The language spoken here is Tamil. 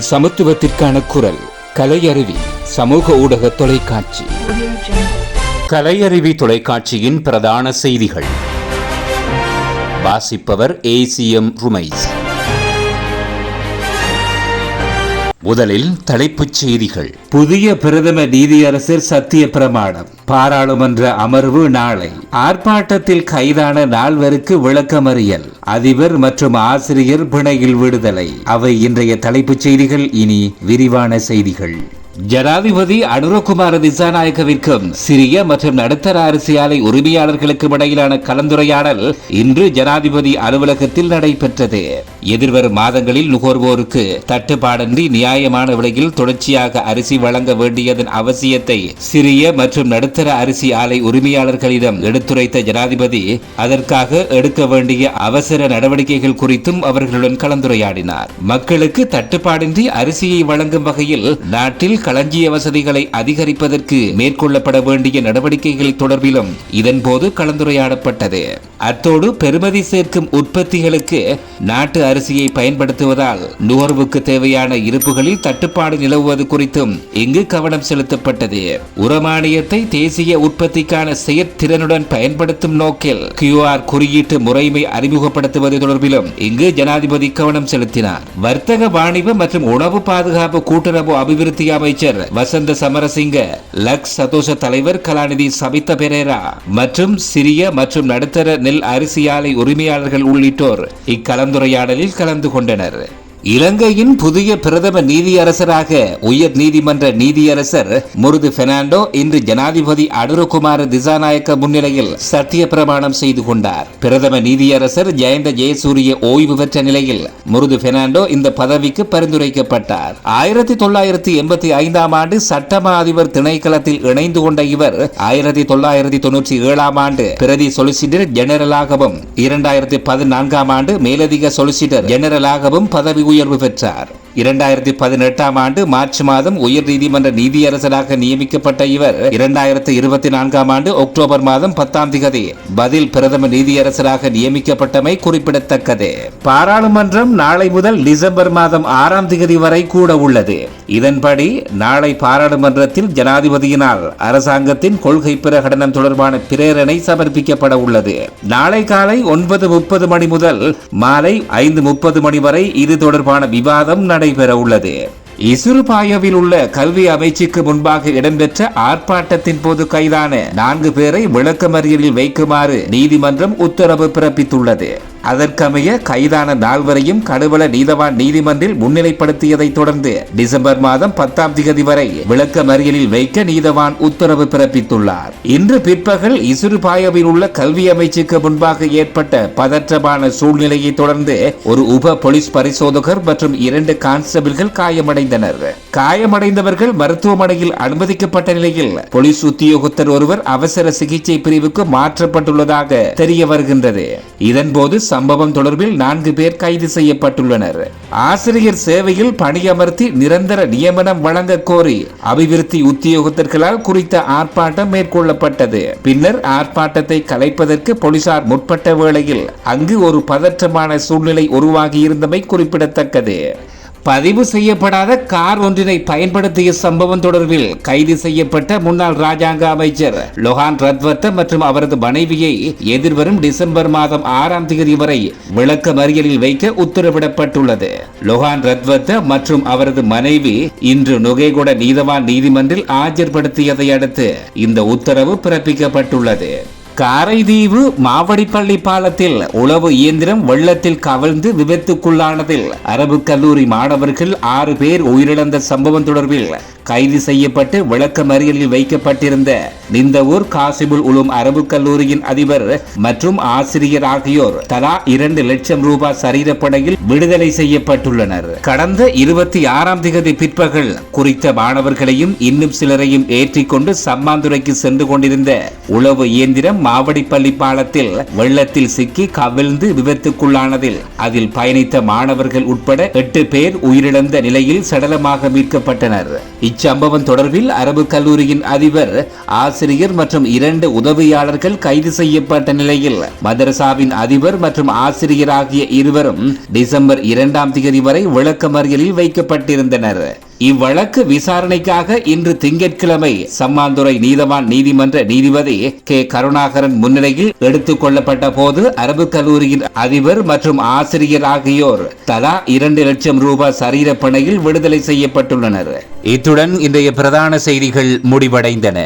சமத்துவத்திற்கான குரல் கலையருவி சமூக ஊடக தொலைக்காட்சி. கலையருவி தொலைக்காட்சியின் பிரதான செய்திகள் வாசிப்பவர் ACM ருமைஸ். முதலில் தலைப்புச் செய்திகள். புதிய பிரதம நீதியரசர் சத்திய பிரமாணம். பாராளுமன்ற அமர்வு நாளை. ஆர்ப்பாட்டத்தில் கைதான நால்வருக்கு விளக்கமறியல். அதிபர் மற்றும் ஆசிரியர் பிணையில் விடுதலை. அவை இன்றைய தலைப்புச் செய்திகள். இனி விரிவான செய்திகள். ஜனாதிபதி அனுரகுமார திசாநாயக்கவிற்கும் சிறிய மற்றும் நடுத்தர அரிசி ஆலை உரிமையாளர்களுக்கும் இடையிலான கலந்துரையாடல் இன்று ஜனாதிபதி அலுவலகத்தில் நடைபெற்றது. எதிர்வரும் மாதங்களில் நுகர்வோருக்கு தட்டுப்பாடின்றி நியாயமான விலையில் தொடர்ச்சியாக அரிசி வழங்க வேண்டியதன் அவசியத்தை சிறிய மற்றும் நடுத்தர அரிசி ஆலை உரிமையாளர்களிடம் எடுத்துரைத்த ஜனாதிபதி அதற்காக எடுக்க வேண்டிய அவசர நடவடிக்கைகள் குறித்தும் அவர்களுடன் கலந்துரையாடினார். மக்களுக்கு தட்டுப்பாடின்றி அரிசியை வழங்கும் வகையில் நாட்டில் களஞ்சிய வசதிகளை அதிகரிப்பதற்கு மேற்கொள்ளப்பட வேண்டிய நடவடிக்கைகள் தொடர்பிலும் இதன்போது கலந்துரையாடப்பட்டது. அத்தோடு பெறுமதி சேர்க்கும் உற்பத்திகளுக்கு நாட்டு அரிசியை பயன்படுத்துவதால் நுகர்வுக்கு தேவையான இருப்புகளில் தட்டுப்பாடு நிலவுவது குறித்தும் இங்கு கவனம் செலுத்தப்பட்டது. உரமானியத்தை தேசிய உற்பத்திக்கான செயற்திறனுடன் பயன்படுத்தும் நோக்கில் QR குறியீட்டு முறைமை அறிமுகப்படுத்துவது தொடர்பிலும் இங்கு ஜனாதிபதி கவனம் செலுத்தினார். வர்த்தக வாணிப மற்றும் உணவு பாதுகாப்பு கூட்டுறவு அபிவிருத்தி அமைச்சர் வசந்த சமரசிங்க, லக்ஸ் சதோஷ தலைவர் கலாநிதி சபித்த பெரேரா மற்றும் சிறிய மற்றும் நடுத்தர நெல் அரிசி ஆலை உரிமையாளர்கள் உள்ளிட்டோர் இக்கலந்துரையாடலில் கலந்து கொண்டனர். இலங்கையின் புதிய பிரதம நீதியரசராக உயர் நீதிமன்ற நீதியரசர் முருது பெர்னாண்டோ இன்று ஜனாதிபதி அனுரகுமார திசாநாயக்க முன்னிலையில் சத்திய பிரமாணம் செய்து கொண்டார். பிரதம நீதியரசர் ஜயந்த ஜெயசூரிய ஓய்வு பெற்ற நிலையில் முருது பெர்னாண்டோ இந்த பதவிக்கு பரிந்துரைக்கப்பட்டார். 1985 ஆண்டு சட்டமா அதிபர் திணைக்களத்தில் இணைந்து கொண்ட இவர் 1997 ஆண்டு பிரதி சொலிசிட்டர் ஜெனரலாகவும் 2014 ஆண்டு மேலதிக சொலிசிட்டர் ஜெனரலாகவும் பதவி உயர்வு பெற்றார். 2018 ஆண்டு மார்ச் மாதம் உயர் நீதிமன்ற நீதியரசராக நியமிக்கப்பட்ட இவர் 2024 ஆண்டு அக்டோபர் மாதம் 10ஆம் தேதி பதில் பிரதம நீதியரசராக நியமிக்கப்பட்டமை குறிப்பிடத்தக்கது. பாராளுமன்றம் நாளை முதல் டிசம்பர் மாதம் 6ஆம் தேதி வரை கூட உள்ளது. இதன்படி நாளை பாராளுமன்றத்தில் ஜனாதிபதியினால் அரசாங்கத்தின் கொள்கை பிரகடனம் தொடர்பான பிரேரணை சமர்ப்பிக்கப்பட உள்ளது. நாளை காலை 9:30 மணி முதல் மாலை 5:30 மணி வரை இது தொடர்பான விவாதம் நடைபெற உள்ளது. இசுருபாயவில் உள்ள கல்வி அமைச்சுக்கு முன்பாக இடம்பெற்ற ஆர்ப்பாட்டத்தின் போது கைதான 4 பேரை விளக்கமறியலில் வைக்குமாறு நீதிமன்றம் உத்தரவு பிறப்பித்துள்ளது. அதற்கமைய கைதான 4வரையும் கடுவல நீதவான் நீதிமன்றில் முன்னிலைப்படுத்தியதை தொடர்ந்து டிசம்பர் மாதம் 10ஆம் தேதி வரை விளக்கமறியலில் வைக்க நீதவான் உத்தரவு பிறப்பித்துள்ளார். இன்று பிற்பகல் இசுருபாயவில் உள்ள கல்வி அமைச்சுக்கு முன்பாக ஏற்பட்ட பதற்றமான சூழ்நிலையை தொடர்ந்து ஒரு உப போலீஸ் பரிசோதகர் மற்றும் 2 கான்ஸ்டபிள்கள் காயமடைந்தனர். காயமடைந்தவர்கள் மருத்துவமனையில் அனுமதிக்கப்பட்ட நிலையில் போலீஸ் உத்தியோகத்தர் ஒருவர் அவசர சிகிச்சை பிரிவுக்கு மாற்றப்பட்டுள்ளதாக தெரிய வருகின்றது. இதன்போது சம்பவம் தொடர்பில் 4 பேர் கைது செய்யப்பட்டுள்ளனர். ஆசிரியர் சேவையில் பணியமர்த்தி நிரந்தர நியமனம் வழங்க கோரி அபிவிருத்தி உத்தியோகத்தர்களால் குறித்த ஆர்ப்பாட்டம் மேற்கொள்ளப்பட்டது. பின்னர் ஆர்ப்பாட்டத்தை கலைப்பதற்கு போலீசார் முற்பட்ட வேளையில் அங்கு ஒரு பதற்றமான சூழ்நிலை உருவாகியிருந்தமை குறிப்பிடத்தக்கது. பதிவு செய்யப்படாத கார் ஒன்றினை பயன்படுத்திய சம்பவம் தொடர்பில் கைது செய்யப்பட்ட முன்னாள் ராஜாங்க அமைச்சர் லொஹான் ரத்வத்த மற்றும் அவரது மனைவியை எதிர்வரும் டிசம்பர் மாதம் 6ஆம் தேதி வரை விளக்கமறியலில் வைக்க உத்தரவிடப்பட்டுள்ளது. லொஹான் ரத்வத்த மற்றும் அவரது மனைவி இன்று நுகேகொட நீதவான் நீதிமன்றில் ஆஜர்படுத்தியதை அடுத்து இந்த உத்தரவு பிறப்பிக்கப்பட்டுள்ளது. காரைதீவு மாவடிப்பள்ளி பாலத்தில் உளவு இயந்திரம் வெள்ளத்தில் கவிழ்ந்து விபத்துக்குள்ளானதில் அரபு கல்லூரி மாணவர்கள் 6 பேர் உயிரிழந்த சம்பவம் தொடர்பில் கைது செய்யப்பட்டு விளக்கமறியலில் வைக்கப்பட்டிருந்த நிந்தவூர் காசிபுல் உலும் அரபு கல்லூரியின் அதிபர் மற்றும் ஆசிரியர் ஆகியோர் தலா 2 லட்சம் ரூபாய் சரீரப்படையில் விடுதலை செய்யப்பட்டுள்ளனர். கடந்த 26ஆம் தேதி பிற்பகல் குறித்த மாணவர்களையும் இன்னும் சிலரையும் ஏற்றிக்கொண்டு சம்மாந்துறைக்கு சென்று கொண்டிருந்த உளவு இயந்திரம் மாவடிப்பள்ளி பாலத்தில் வெள்ளத்தில் சிக்கி கவிழ்ந்து விபத்துக்குள்ளானதில் அதில் பயணித்த மாணவர்கள் உட்பட 8 பேர் உயிரிழந்த நிலையில் சடலமாக மீட்கப்பட்டனர். இச்சம்பவம் தொடர்பில் அரபு கல்லூரியின் அதிபர், ஆசிரியர் மற்றும் 2 உதவியாளர்கள் கைது செய்யப்பட்ட நிலையில் மதரசாவின் அதிபர் மற்றும் ஆசிரியர் ஆகிய இருவரும் டிசம்பர் 2ஆம் தேதி வரை விளக்கமறியலில் வைக்கப்பட்டிருந்தனர். இவ்வழக்கு விசாரணைக்காக இன்று திங்கட்கிழமை சம்மாந்துறை நீதவான் நீதிமன்ற நீதிபதி கே. கருணாகரன் முன்னிலையில் எடுத்துக் கொள்ளப்பட்ட போது அரபு கல்லூரியின் அதிபர் மற்றும் ஆசிரியர் ஆகியோர் தலா 2 லட்சம் ரூபாய் சரீர பிணையில் விடுதலை செய்யப்பட்டுள்ளனர். இத்துடன் இன்றைய பிரதான செய்திகள் முடிவடைந்தன.